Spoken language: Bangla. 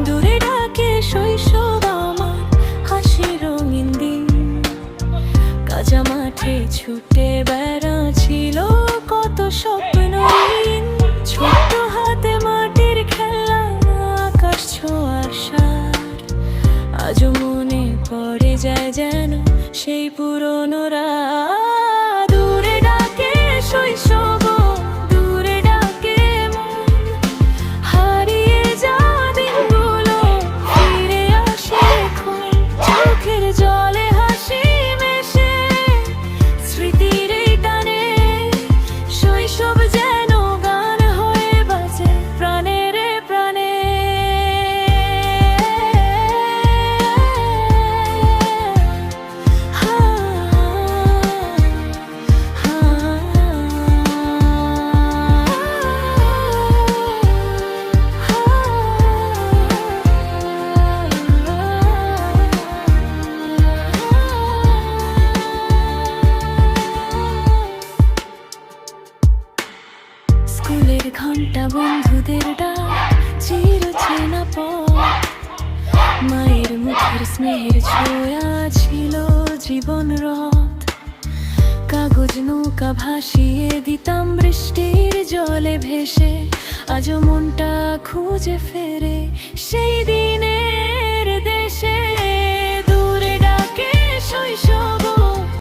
দূরে ডাকে শৈশব আমার, হাসি রঙিন দিন। কাঁচা মাঠে ছুটে বেড়া ছিল কত স্বপ্নহীন। ছোট্ট হাতে মাটির খেলা, আকাশ ছোঁয়ার সার। আজও মনে পড়ে যায় যেন সেই পুরনো রাত। দূরে ডাকে শৈশব, দূরে ডাকে মন। হারিয়ে যাওয়া দিনগুলো ফিরে আসে এখন। চোখের জলে হাসি মেশে স্মৃতির এই টানে। শৈশব যেন গান হয়ে বাজে প্রাণের প্রাণে। স্কুলের ঘন্টা, বন্ধুদের ডাক, চির চেনা পথ। মায়ের মুখের স্নেহের ছোঁয়া ছিল জীবন রথ। কাগজ নৌকা ভাসিয়ে দিতাম বৃষ্টির জলে ভেসে। আজও মনটা খুঁজে ফেরে সেই দিনের দেশে।